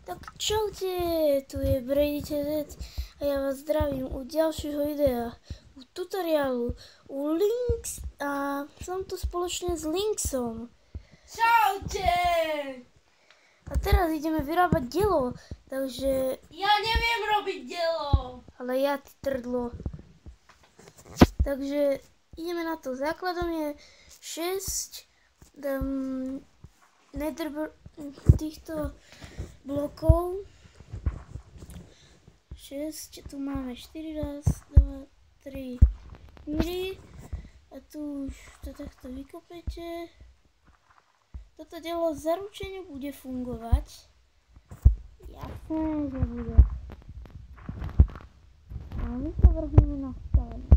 Tak čaute, tu je Brady.tz a ja vás zdravím u ďalšieho videa, u tutoriálu, u Links a som tu spoločne s Linksom. Čaute! A teraz ideme vyrábať dielo, takže... Ja neviem robiť dielo! Ale ja ty trdlo. Takže ideme na to. Základom je 6 týchto blokov. 6, tu máme 4, raz, 2, 3, 4 a tu už to takto vykopete. Toto dielo zaručene bude fungovať. Jasné, že bude. A my sa vrhneme na stavenie.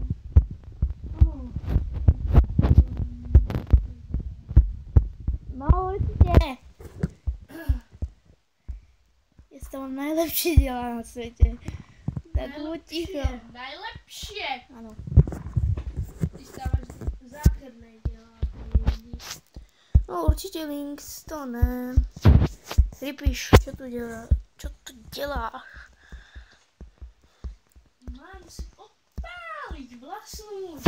No určite. Ja stávam najlepšie diela na svete. Tak buď ticho. Najlepšie! Áno. Ty stávaš zákerné diela. No určite Links, to ne. Pripíš, čo tu deláš? Mám si odpáliť vlastnú.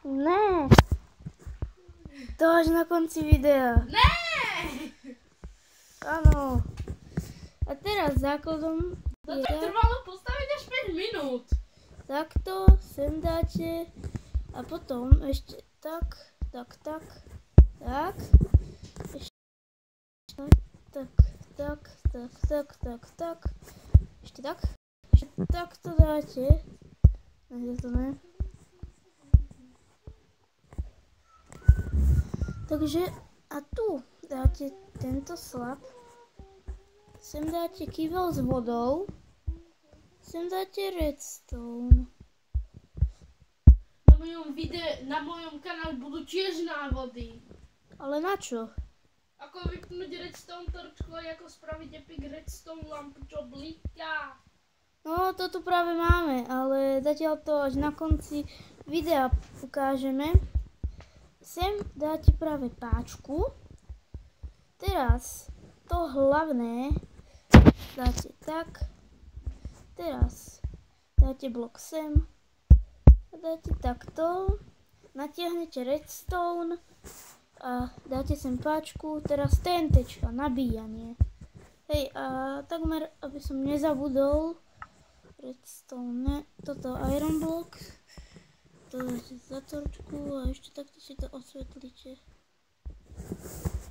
Ne. To až na konci videa. Ne! Áno. A teraz základom To tak trvalo postaviť až 5 minút. takto sem dáte a potom ešte tak. Ešte tak. Ešte tak. Ešte takto dáte. Ne. Takže a tu dáte tento slab. Sem dáte kyvel s vodou. Sem dáte redstone. Na mojom kanáli budú tiež návody. Ale na čo? Ako vypnúť redstone torčku a ako spraviť epic redstone lampu, čo bliká. No, to tu práve máme, ale zatiaľ to až na konci videa ukážeme. Sem dáte práve páčku. Teraz to hlavné dáte tak. Teraz dáte blok sem. A dáte takto. Natiahnete redstone. A dáte sem páčku. Teraz TNTčka, nabíjanie. Hej, a takmer, aby som nezabudol. Redstone, toto iron block. To dáte za torčku a ešte takto si to osvetlíte.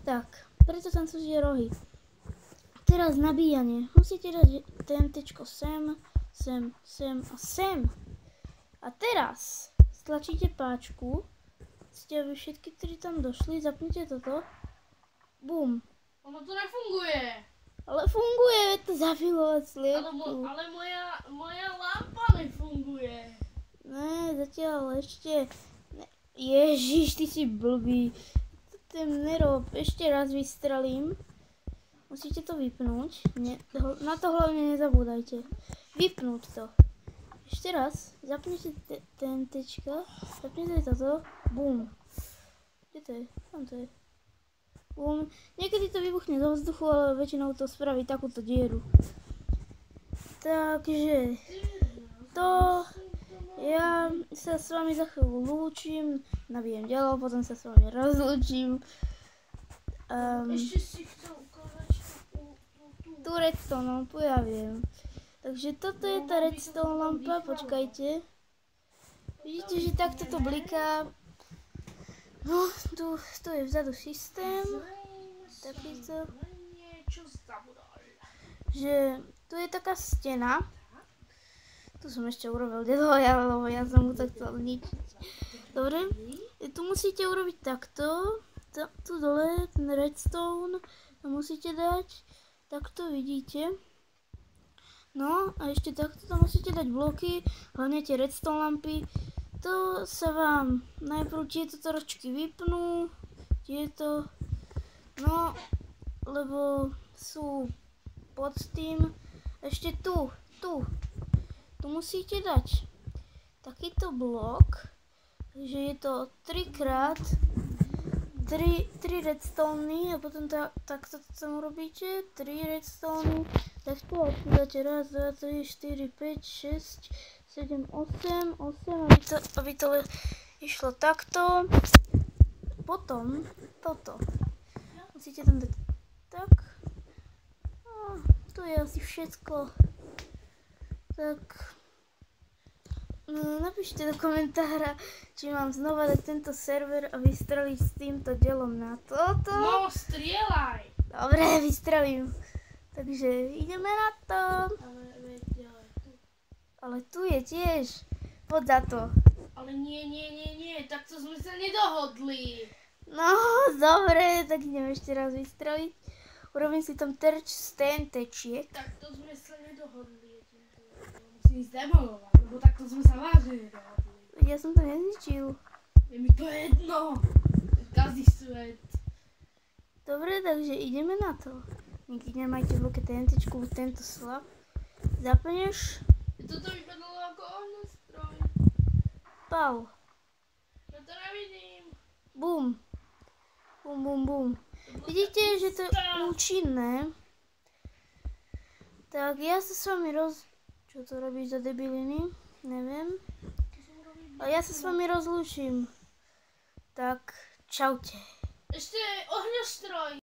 Tak, preto tam sú tie rohy. Teraz nabíjanie. Musíte dať TNTčko sem a sem. A teraz stlačíte páčku. Ste aby všetky, ktorí tam došli, zapnite toto. Bum. Ono to nefunguje. Ale funguje, to zafilovať sliepku. Ale moja lampa nefunguje. Ne, zatiaľ ešte... Ježiš, ty si blbý. Ten nerob. Ešte raz vystrelím. Musíte to vypnúť. Na to hlavne nezabúdajte. Vypnúť to. Ešte raz. Zapnite TNTčka. Zapnite toto. Bum. Kde to je? Tam to je. Bum. Niekedy to vybuchne do vzduchu, ale väčšinou to spraví takúto dieru. Takže... To... Ja sa s vami za chvíľu lúčim, nabijem ďalej, potom sa s vami rozlúčim. Ešte si chcel ukázať tú redstone lampu, ja viem. Takže toto je tá redstone lampa, počkajte. Vidíte, že takto to bliká. No, tu je vzadu systém. Takýto. Že tu je taká stena. Tu som ešte urobil dedoja, lebo ja som mu to chcel zničiť. Dobre, tu musíte urobiť takto. Tu dole ten redstone to musíte dať. Takto vidíte. No a ešte takto tam musíte dať bloky, hlavne tie redstone lampy. To sa vám najprv tieto torčky vypnú. Tieto. No, lebo sú pod tým. Ešte tu. Tu musíte dať takýto blok, že je to 3x 3 redstone a potom takto to tam urobíte, 3 redstone, takto a tu dáte 1, 2, 3, 4, 5, 6, 7, 8, aby to išlo takto. Potom toto. Musíte tam dať tak. A tu je asi všetko. Tak. Napíšte do komentára, či mám znova dať tento server a vystreliť s týmto dielom na toto. No, strieľaj! Dobre, vystrelím. Takže ideme na to. Ale tu je tiež. Poď za to. Ale nie, takto sme sa nedohodli. No, dobre, tak idem ešte raz vystreliť. Urobím si tam terč z TNT-čiek. Takto sme sa nedohodli. Musím ísť demolovať, lebo takto sme sa vážne nedohodli. Ja som to nezničil. Je mi to jedno. Každý svet. Dobre, takže ideme na to. Nikdy nemajte v ruke TNT-čku, tento slab. Zapneš. Toto vypadalo ako ohňostroj. Pal. No to nevidím. Bum. Bum, bum, bum. Vidíte, že to je účinné. Tak ja sa s vami Čo to robíš za debiliny? Neviem. Ale ja sa s vami rozlúčim. Tak, čaute. Ešte ohňostroj.